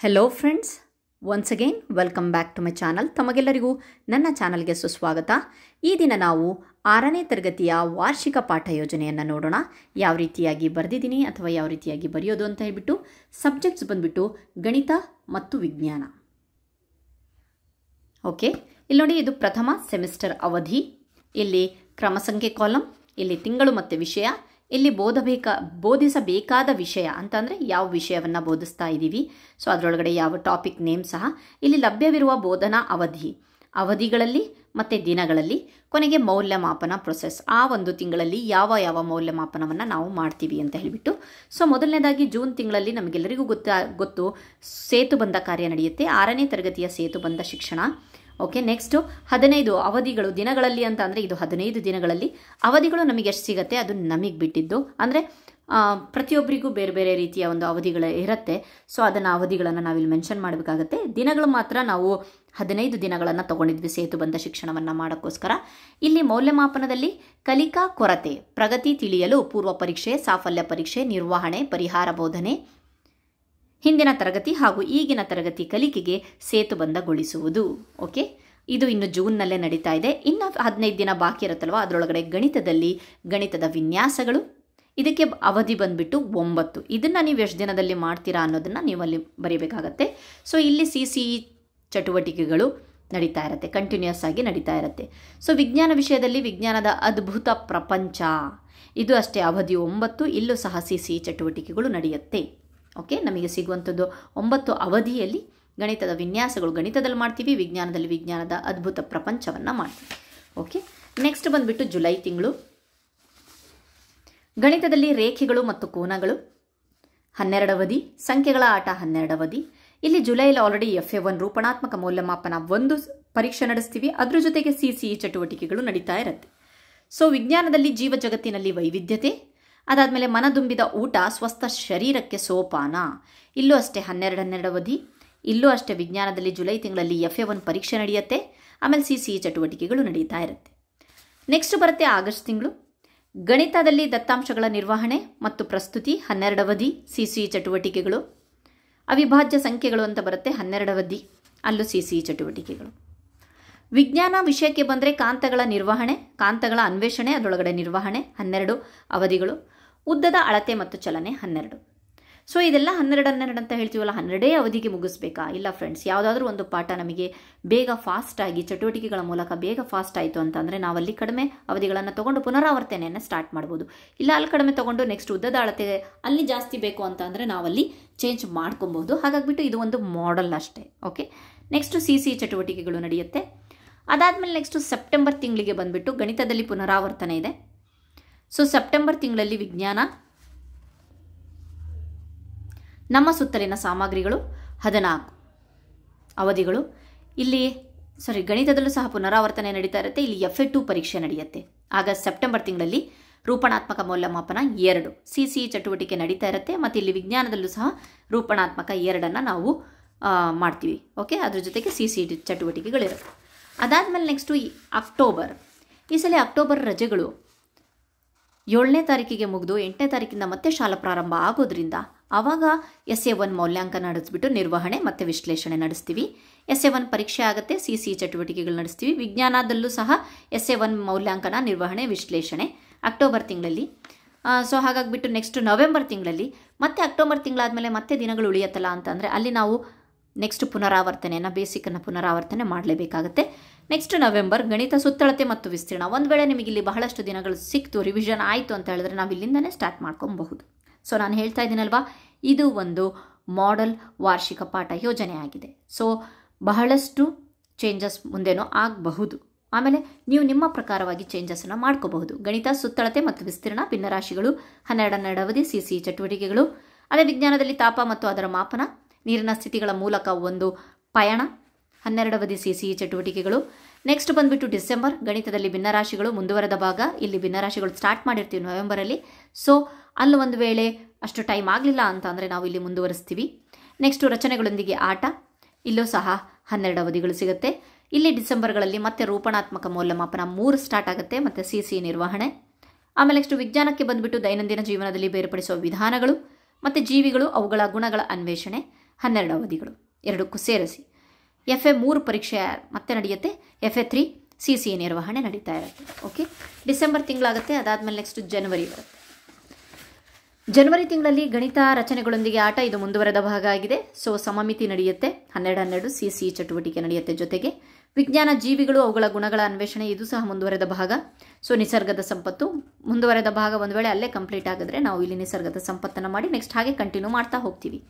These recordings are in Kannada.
Hello friends, once again welcome back to my channel. ತಮಗೆಲ್ಲರಿಗೂ ನನ್ನ ಚಾನಲ್ಗೆ ಸುಸ್ವಾಗತ. ಈ ದಿನ ನಾವು 6ನೇ ತರಗತಿಯ ವಾರ್ಷಿಕ ಪಾಠ ಯೋಜನೆಯನ್ನು ನೋಡೋಣ. ಯಾವ ರೀತಿಯಾಗಿ ಬರೆದಿದ್ದೀನಿ ಅಥವಾ ಯಾವ ರೀತಿಯಾಗಿ ಬರೆಯೋದು ಅಂತ ಹೇಳ್ಬಿಟ್ಟು. ಸಬ್ಜೆಕ್ಟ್ಸ್ ಬಂದುಬಿಟ್ಟು ಗಣಿತ ಮತ್ತು ವಿಜ್ಞಾನ. ಓಕೆ, ಇಲ್ಲಿ ನೋಡಿ, ಇದು ಪ್ರಥಮ ಸೆಮಿಸ್ಟರ್ ಅವಧಿ. ಇಲ್ಲಿ ಕ್ರಮ ಸಂಖ್ಯೆ ಕಾಲಮ್, ಇಲ್ಲಿ ತಿಂಗಳು ಮತ್ತು ವಿಷಯ, ಇಲ್ಲಿ ಬೋಧಿಸಬೇಕಾದ ವಿಷಯ ಅಂತಂದರೆ ಯಾವ ವಿಷಯವನ್ನು ಬೋಧಿಸ್ತಾ ಇದ್ದೀವಿ, ಸೊ ಅದರೊಳಗಡೆ ಯಾವ ಟಾಪಿಕ್ ನೇಮ್ ಸಹ, ಇಲ್ಲಿ ಲಭ್ಯವಿರುವ ಬೋಧನಾ ಅವಧಿಗಳಲ್ಲಿ ಮತ್ತು ದಿನಗಳಲ್ಲಿ, ಕೊನೆಗೆ ಮೌಲ್ಯಮಾಪನ ಪ್ರೊಸೆಸ್, ಆ ಒಂದು ತಿಂಗಳಲ್ಲಿ ಯಾವ ಯಾವ ಮೌಲ್ಯಮಾಪನವನ್ನು ನಾವು ಮಾಡ್ತೀವಿ ಅಂತ ಹೇಳಿಬಿಟ್ಟು. ಸೊ ಮೊದಲನೇದಾಗಿ ಜೂನ್ ತಿಂಗಳಲ್ಲಿ ನಮಗೆಲ್ಲರಿಗೂ ಗೊತ್ತು ಸೇತುಬಂಧ ಕಾರ್ಯ ನಡೆಯುತ್ತೆ, 6ನೇ ತರಗತಿಯ ಸೇತುಬಂಧ ಶಿಕ್ಷಣ. ಓಕೆ, ನೆಕ್ಸ್ಟು 15 ಅವಧಿಗಳು ದಿನಗಳಲ್ಲಿ ಅಂತ ಅಂದರೆ ಇದು 15 ದಿನಗಳಲ್ಲಿ ಅವಧಿಗಳು ನಮಗೆ ಎಷ್ಟು ಸಿಗುತ್ತೆ ಅದು ನಮಗೆ ಬಿಟ್ಟಿದ್ದು. ಅಂದರೆ ಪ್ರತಿಯೊಬ್ಬರಿಗೂ ಬೇರೆ ಬೇರೆ ರೀತಿಯ ಒಂದು ಅವಧಿಗಳು ಇರುತ್ತೆ. ಸೊ ಅದನ್ನು ಅವಧಿಗಳನ್ನು ನಾವಿಲ್ಲಿ ಮೆನ್ಷನ್ ಮಾಡಬೇಕಾಗತ್ತೆ. ದಿನಗಳು ಮಾತ್ರ ನಾವು 15 ದಿನಗಳನ್ನು ತೊಗೊಂಡಿದ್ವಿ ಸೇತುಬಂಧ ಶಿಕ್ಷಣವನ್ನು ಮಾಡೋಕ್ಕೋಸ್ಕರ. ಇಲ್ಲಿ ಮೌಲ್ಯಮಾಪನದಲ್ಲಿ ಕಲಿಕಾ ಕೊರತೆ, ಪ್ರಗತಿ ತಿಳಿಯಲು ಪೂರ್ವ ಪರೀಕ್ಷೆ, ಸಾಫಲ್ಯ ಪರೀಕ್ಷೆ, ನಿರ್ವಹಣೆ, ಪರಿಹಾರ ಬೋಧನೆ, ಹಿಂದಿನ ತರಗತಿ ಹಾಗೂ ಈಗಿನ ತರಗತಿ ಕಲಿಕೆಗೆ ಸೇತುಬಂಧಗೊಳಿಸುವುದು. ಓಕೆ, ಇದು ಇನ್ನು ಜೂನ್ನಲ್ಲೇ ನಡೀತಾ ಇದೆ. ಇನ್ನು 15 ದಿನ ಬಾಕಿ ಇರುತ್ತಲ್ವ, ಅದರೊಳಗಡೆ ಗಣಿತದ ವಿನ್ಯಾಸಗಳು, ಇದಕ್ಕೆ ಅವಧಿ ಬಂದುಬಿಟ್ಟು 9. ಇದನ್ನು ನೀವು ಎಷ್ಟು ದಿನದಲ್ಲಿ ಮಾಡ್ತೀರಾ ಅನ್ನೋದನ್ನು ನೀವು ಅಲ್ಲಿ ಬರೀಬೇಕಾಗತ್ತೆ. ಸೊ ಇಲ್ಲಿ CCE ಚಟುವಟಿಕೆಗಳು ನಡೀತಾ ಇರುತ್ತೆ, ಕಂಟಿನ್ಯೂಸ್ ಆಗಿ ನಡೀತಾ ಇರುತ್ತೆ. ಸೊ ವಿಜ್ಞಾನ ವಿಷಯದಲ್ಲಿ ವಿಜ್ಞಾನದ ಅದ್ಭುತ ಪ್ರಪಂಚ, ಇದು ಅಷ್ಟೇ ಅವಧಿ 9. ಇಲ್ಲೂ ಸಹ CCE ಚಟುವಟಿಕೆಗಳು ನಡೆಯುತ್ತೆ. ಓಕೆ, ನಮಗೆ ಸಿಗುವಂಥದ್ದು 9 ಅವಧಿಯಲ್ಲಿ ಗಣಿತದ ವಿನ್ಯಾಸಗಳು ಗಣಿತದಲ್ಲಿ ಮಾಡ್ತೀವಿ, ವಿಜ್ಞಾನದಲ್ಲಿ ವಿಜ್ಞಾನದ ಅದ್ಭುತ ಪ್ರಪಂಚವನ್ನು ಮಾಡ್ತೀವಿ. ಓಕೆ, ನೆಕ್ಸ್ಟ್ ಬಂದುಬಿಟ್ಟು ಜುಲೈ ತಿಂಗಳು. ಗಣಿತದಲ್ಲಿ ರೇಖೆಗಳು ಮತ್ತು ಕೋನಗಳು 12 ಅವಧಿ, ಸಂಖ್ಯೆಗಳ ಆಟ 12 ಅವಧಿ. ಇಲ್ಲಿ ಜುಲೈಲಿ ಆಲ್ರೆಡಿ FA1 ರೂಪಣಾತ್ಮಕ ಮೌಲ್ಯಮಾಪನ 1 ಪರೀಕ್ಷೆ ನಡೆಸ್ತೀವಿ, ಅದ್ರ ಜೊತೆಗೆ CCE ಚಟುವಟಿಕೆಗಳು ನಡೀತಾ ಇರುತ್ತೆ. ಸೊ ವಿಜ್ಞಾನದಲ್ಲಿ ಜೀವ ಜಗತ್ತಿನಲ್ಲಿ ವೈವಿಧ್ಯತೆ, ಅದಾದಮೇಲೆ ಮನದುಂಬಿದ ಊಟ ಸ್ವಸ್ಥ ಶರೀರಕ್ಕೆ ಸೋಪಾನ, ಇಲ್ಲೂ ಅಷ್ಟೇ 12 ಅವಧಿ. ಇಲ್ಲೂ ಅಷ್ಟೇ ವಿಜ್ಞಾನದಲ್ಲಿ ಜುಲೈ ತಿಂಗಳಲ್ಲಿ FA1 ಪರೀಕ್ಷೆ ನಡೆಯುತ್ತೆ, ಆಮೇಲೆ CCE ಚಟುವಟಿಕೆಗಳು ನಡೀತಾ ಇರುತ್ತೆ. ನೆಕ್ಸ್ಟ್ ಬರುತ್ತೆ ಆಗಸ್ಟ್ ತಿಂಗಳು. ಗಣಿತದಲ್ಲಿ ದತ್ತಾಂಶಗಳ ನಿರ್ವಹಣೆ ಮತ್ತು ಪ್ರಸ್ತುತಿ 12 ಅವಧಿ, CCE ಚಟುವಟಿಕೆಗಳು. ಅವಿಭಾಜ್ಯ ಸಂಖ್ಯೆಗಳು ಅಂತ ಬರುತ್ತೆ 12 ಅವಧಿ, ಅಲ್ಲೂ CCE ಚಟುವಟಿಕೆಗಳು. ವಿಜ್ಞಾನ ವಿಷಯಕ್ಕೆ ಬಂದರೆ ಕಾಂತಗಳ ನಿರ್ವಹಣೆ, ಕಾಂತಗಳ ಅನ್ವೇಷಣೆ, ಅದರೊಳಗಡೆ ನಿರ್ವಹಣೆ 12 ಅವಧಿಗಳು. ಉದ್ದದ ಅಳತೆ ಮತ್ತು ಚಲನೆ 12. ಸೊ ಇದೆಲ್ಲ 12 ಅಂತ ಹೇಳ್ತೀವಲ್ಲ, 12 ಅವಧಿಗೆ ಮುಗಿಸ್ಬೇಕಾ? ಇಲ್ಲ ಫ್ರೆಂಡ್ಸ್, ಯಾವುದಾದ್ರೂ ಒಂದು ಪಾಠ ನಮಗೆ ಬೇಗ ಫಾಸ್ಟಾಗಿ ಚಟುವಟಿಕೆಗಳ ಮೂಲಕ ಬೇಗ ಫಾಸ್ಟ್ ಆಯಿತು ಅಂತಂದರೆ ನಾವಲ್ಲಿ ಕಡಿಮೆ ಅವಧಿಗಳನ್ನು ತೊಗೊಂಡು ಪುನರಾವರ್ತನೆಯನ್ನು ಸ್ಟಾರ್ಟ್ ಮಾಡ್ಬೋದು. ಇಲ್ಲ ಅಲ್ಲಿ ಕಡಿಮೆ ತೊಗೊಂಡು ನೆಕ್ಸ್ಟ್ ಉದ್ದದ ಅಳತೆ ಅಲ್ಲಿ ಜಾಸ್ತಿ ಬೇಕು ಅಂತ ಅಂದರೆ ನಾವಲ್ಲಿ ಚೇಂಜ್ ಮಾಡ್ಕೊಬೋದು. ಹಾಗಾಗಿಬಿಟ್ಟು ಇದು ಒಂದು ಮಾಡೆಲ್ ಅಷ್ಟೇ. ಓಕೆ, ನೆಕ್ಸ್ಟು CCE ಚಟುವಟಿಕೆಗಳು ನಡೆಯುತ್ತೆ. ಅದಾದಮೇಲೆ ನೆಕ್ಸ್ಟು ಸೆಪ್ಟೆಂಬರ್ ತಿಂಗಳಿಗೆ ಬಂದುಬಿಟ್ಟು ಗಣಿತದಲ್ಲಿ ಪುನರಾವರ್ತನೆ ಇದೆ. ಸೊ ಸೆಪ್ಟೆಂಬರ್ ತಿಂಗಳಲ್ಲಿ ವಿಜ್ಞಾನ, ನಮ್ಮ ಸುತ್ತಲಿನ ಸಾಮಗ್ರಿಗಳು 14 ಅವಧಿಗಳು. ಇಲ್ಲಿ ಗಣಿತದಲ್ಲೂ ಸಹ ಪುನರಾವರ್ತನೆ ನಡೀತಾ ಇರುತ್ತೆ. ಇಲ್ಲಿ FA2 ಪರೀಕ್ಷೆ ನಡೆಯುತ್ತೆ. ಸೆಪ್ಟೆಂಬರ್ ತಿಂಗಳಲ್ಲಿ ರೂಪಣಾತ್ಮಕ ಮೌಲ್ಯಮಾಪನ 2 CCE ಚಟುವಟಿಕೆ ನಡೀತಾ ಇರುತ್ತೆ. ಮತ್ತು ಇಲ್ಲಿ ವಿಜ್ಞಾನದಲ್ಲೂ ಸಹ ರೂಪಣಾತ್ಮಕ 2 ನಾವು ಮಾಡ್ತೀವಿ. ಓಕೆ, ಅದ್ರ ಜೊತೆಗೆ CCE ಚಟುವಟಿಕೆಗಳಿರುತ್ತೆ. ಅದಾದಮೇಲೆ ನೆಕ್ಸ್ಟು ಅಕ್ಟೋಬರ್. ಈ ಸಲ ಅಕ್ಟೋಬರ್ ರಜೆಗಳು 7ನೇ ತಾರೀಕಿಗೆ ಮುಗಿದು 8ನೇ ತಾರೀಕಿಂದ ಮತ್ತೆ ಶಾಲಾ ಪ್ರಾರಂಭ ಆಗೋದ್ರಿಂದ ಆವಾಗ SA1 ಮೌಲ್ಯಾಂಕನ ನಡೆಸ್ಬಿಟ್ಟು ನಿರ್ವಹಣೆ ಮತ್ತು ವಿಶ್ಲೇಷಣೆ ನಡೆಸ್ತೀವಿ. SA1 ಪರೀಕ್ಷೆ ಆಗುತ್ತೆ, CCE ಚಟುವಟಿಕೆಗಳು ನಡೆಸ್ತೀವಿ. ವಿಜ್ಞಾನದಲ್ಲೂ ಸಹ SA1 ಮೌಲ್ಯಾಂಕನ, ನಿರ್ವಹಣೆ, ವಿಶ್ಲೇಷಣೆ ಅಕ್ಟೋಬರ್ ತಿಂಗಳಲ್ಲಿ. ಸೊ ಹಾಗಾಗಿಬಿಟ್ಟು ನೆಕ್ಸ್ಟ್ ನವೆಂಬರ್ ತಿಂಗಳಲ್ಲಿ ಮತ್ತೆ ಅಕ್ಟೋಬರ್ ತಿಂಗಳಾದಮೇಲೆ ಮತ್ತೆ ದಿನಗಳು ಉಳಿಯತ್ತಲ್ಲ ಅಂತಂದರೆ ಅಲ್ಲಿ ನಾವು ನೆಕ್ಸ್ಟ್ ಪುನರಾವರ್ತನೆಯನ್ನು, ಬೇಸಿಕನ್ನು ಪುನರಾವರ್ತನೆ ಮಾಡಲೇಬೇಕಾಗುತ್ತೆ. ನೆಕ್ಸ್ಟ್ ನವೆಂಬರ್ ಗಣಿತ ಸುತ್ತಳತೆ ಮತ್ತು ವಿಸ್ತೀರ್ಣ. ಒಂದು ವೇಳೆ ನಿಮಗೆ ಇಲ್ಲಿ ಬಹಳಷ್ಟು ದಿನಗಳು ಸಿಕ್ತು, ರಿವಿಷನ್ ಆಯಿತು ಅಂತ ಹೇಳಿದ್ರೆ ನಾವು ಇಲ್ಲಿಂದನೇ ಸ್ಟಾರ್ಟ್ ಮಾಡ್ಕೊಬಹುದು. ಸೊ ನಾನು ಹೇಳ್ತಾ ಇದ್ದೀನಲ್ವಾ, ಇದು ಒಂದು ಮಾಡೆಲ್ ವಾರ್ಷಿಕ ಪಾಠ ಯೋಜನೆ ಆಗಿದೆ. ಸೊ ಬಹಳಷ್ಟು ಚೇಂಜಸ್ ಮುಂದೇನೋ ಆಗಬಹುದು. ಆಮೇಲೆ ನೀವು ನಿಮ್ಮ ಪ್ರಕಾರವಾಗಿ ಚೇಂಜಸನ್ನು ಮಾಡ್ಕೋಬಹುದು. ಗಣಿತ ಸುತ್ತಳತೆ ಮತ್ತು ವಿಸ್ತೀರ್ಣ, ಭಿನ್ನರಾಶಿಗಳು 12 ಅವಧಿ, CCE ಚಟುವಟಿಕೆಗಳು. ಅದೇ ವಿಜ್ಞಾನದಲ್ಲಿ ತಾಪ ಮತ್ತು ಅದರ ಮಾಪನ, ನೀರಿನ ಸ್ಥಿತಿಗಳ ಮೂಲಕ ಒಂದು ಪಯಣ 12 ಅವಧಿ, CCE ಚಟುವಟಿಕೆಗಳು. ನೆಕ್ಸ್ಟ್ ಬಂದುಬಿಟ್ಟು ಡಿಸೆಂಬರ್, ಗಣಿತದಲ್ಲಿ ಭಿನ್ನರಾಶಿಗಳು ಮುಂದುವರೆದ ಭಾಗ. ಇಲ್ಲಿ ಭಿನ್ನರಾಶಿಗಳು ಸ್ಟಾರ್ಟ್ ಮಾಡಿರ್ತೀವಿ ನವೆಂಬರಲ್ಲಿ. ಸೊ ಅಲ್ಲಿ ಒಂದು ವೇಳೆ ಅಷ್ಟು ಟೈಮ್ ಆಗಲಿಲ್ಲ ಅಂತ ಅಂದರೆ ನಾವು ಇಲ್ಲಿ ಮುಂದುವರಿಸ್ತೀವಿ. ನೆಕ್ಸ್ಟು ರಚನೆಗಳೊಂದಿಗೆ ಆಟ, ಇಲ್ಲೂ ಸಹ 12 ಅವಧಿಗಳು ಸಿಗುತ್ತೆ. ಇಲ್ಲಿ ಡಿಸೆಂಬರ್ಗಳಲ್ಲಿ ಮತ್ತೆ ರೂಪಣಾತ್ಮಕ ಮೌಲ್ಯಮಾಪನ 3 ಸ್ಟಾರ್ಟ್ ಆಗುತ್ತೆ, ಮತ್ತು CCE ನಿರ್ವಹಣೆ. ಆಮೇಲೆ ನೆಕ್ಸ್ಟ್ ವಿಜ್ಞಾನಕ್ಕೆ ಬಂದುಬಿಟ್ಟು ದೈನಂದಿನ ಜೀವನದಲ್ಲಿ ಬೇರ್ಪಡಿಸುವ ವಿಧಾನಗಳು ಮತ್ತು ಜೀವಿಗಳು, ಅವುಗಳ ಗುಣಗಳ ಅನ್ವೇಷಣೆ 12 ಅವಧಿಗಳು ಎರಡಕ್ಕೂ ಸೇರಿಸಿ. FA 3 ಪರೀಕ್ಷೆ ಮತ್ತೆ ನಡೆಯುತ್ತೆ. FA 3 CCA ನಿರ್ವಹಣೆ ನಡೀತಾ ಇರುತ್ತೆ. ಓಕೆ, ಡಿಸೆಂಬರ್ ತಿಂಗಳಾಗುತ್ತೆ. ಅದಾದಮೇಲೆ ನೆಕ್ಸ್ಟ್ ಜನವರಿ ಬರುತ್ತೆ. ಜನವರಿ ತಿಂಗಳಲ್ಲಿ ಗಣಿತ ರಚನೆಗಳೊಂದಿಗೆ ಆಟ ಇದು ಮುಂದುವರೆದ ಭಾಗ ಆಗಿದೆ. ಸೊ ಸಮಮಿತಿ ನಡೆಯುತ್ತೆ. 12 CCE ಚಟುವಟಿಕೆ ನಡೆಯುತ್ತೆ. ಜೊತೆಗೆ ವಿಜ್ಞಾನ ಜೀವಿಗಳು ಅವುಗಳ ಗುಣಗಳ ಅನ್ವೇಷಣೆ ಇದು ಸಹ ಮುಂದುವರೆದ ಭಾಗ. ಸೊ ನಿಸರ್ಗದ ಸಂಪತ್ತು ಮುಂದುವರೆದ ಭಾಗ. ಒಂದು ವೇಳೆ ಅಲ್ಲೇ ಕಂಪ್ಲೀಟ್ ಆಗಿದ್ರೆ ನಾವು ಇಲ್ಲಿ ನಿಸರ್ಗದ ಸಂಪತ್ತನ್ನು ಮಾಡಿ ನೆಕ್ಸ್ಟ್ ಹಾಗೆ ಕಂಟಿನ್ಯೂ ಮಾಡ್ತಾ ಹೋಗ್ತೀವಿ.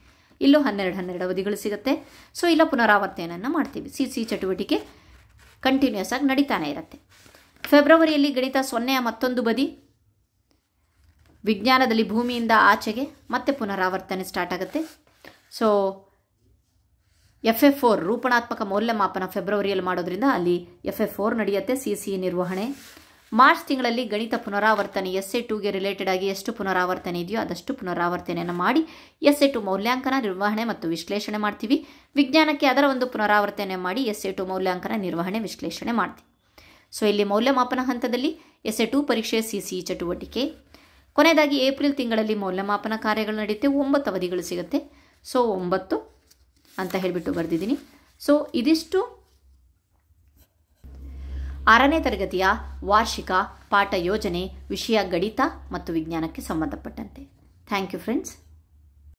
ಇಲ್ಲೂ 12 ಅವಧಿಗಳು ಸಿಗುತ್ತೆ. ಸೊ ಇಲ್ಲ ಪುನರಾವರ್ತನೆಯನ್ನು ಮಾಡ್ತೀವಿ. CCE ಚಟುವಟಿಕೆ ಕಂಟಿನ್ಯೂಸ್ ಆಗಿ ನಡೀತಾನೆ ಇರುತ್ತೆ. ಫೆಬ್ರವರಿಯಲ್ಲಿ ಗಣಿತ 0ಯ ಮತ್ತೊಂದು ಬದಿ, ವಿಜ್ಞಾನದಲ್ಲಿ ಭೂಮಿಯಿಂದ ಆಚೆಗೆ ಮತ್ತೆ ಪುನರಾವರ್ತನೆ ಸ್ಟಾರ್ಟ್ ಆಗುತ್ತೆ. ಸೊ FA 4 ರೂಪಣಾತ್ಮಕ ಮೌಲ್ಯಮಾಪನ ಫೆಬ್ರವರಿಯಲ್ಲಿ ಮಾಡೋದ್ರಿಂದ ಅಲ್ಲಿ FA 4 ನಡೆಯುತ್ತೆ. CCE ನಿರ್ವಹಣೆ. ಮಾರ್ಚ್ ತಿಂಗಳಲ್ಲಿ ಗಣಿತ ಪುನರಾವರ್ತನೆ SA 2ಗೆ ರಿಲೇಟೆಡ್ ಆಗಿ ಎಷ್ಟು ಪುನರಾವರ್ತನೆ ಇದೆಯೋ ಅದಷ್ಟು ಪುನರಾವರ್ತನೆಯನ್ನು ಮಾಡಿ SA 2 ಮೌಲ್ಯಾಂಕನ, ನಿರ್ವಹಣೆ ಮತ್ತು ವಿಶ್ಲೇಷಣೆ ಮಾಡ್ತೀವಿ. ವಿಜ್ಞಾನಕ್ಕೆ ಅದರ ಒಂದು ಪುನರಾವರ್ತನೆ ಮಾಡಿ SA 2 ಮೌಲ್ಯಾಂಕನ, ನಿರ್ವಹಣೆ, ವಿಶ್ಲೇಷಣೆ ಮಾಡ್ತೀವಿ. ಸೊ ಇಲ್ಲಿ ಮೌಲ್ಯಮಾಪನ ಹಂತದಲ್ಲಿ SA 2 ಪರೀಕ್ಷೆ CCE ಚಟುವಟಿಕೆ. ಕೊನೆಯದಾಗಿ ಏಪ್ರಿಲ್ ತಿಂಗಳಲ್ಲಿ ಮೌಲ್ಯಮಾಪನ ಕಾರ್ಯಗಳು ನಡೆಯುತ್ತೆ. 9 ಅವಧಿಗಳು ಸಿಗುತ್ತೆ. ಸೊ 9 ಅಂತ ಹೇಳಿಬಿಟ್ಟು ಬರೆದಿದ್ದೀನಿ. ಸೊ ಇದಿಷ್ಟು 6ನೇ ತರಗತಿಯ ವಾರ್ಷಿಕ ಪಾಠ ಯೋಜನೆ ವಿಷಯ ಗಣಿತ ಮತ್ತು ವಿಜ್ಞಾನಕ್ಕೆ ಸಂಬಂಧಪಟ್ಟಂತೆ. Thank you friends.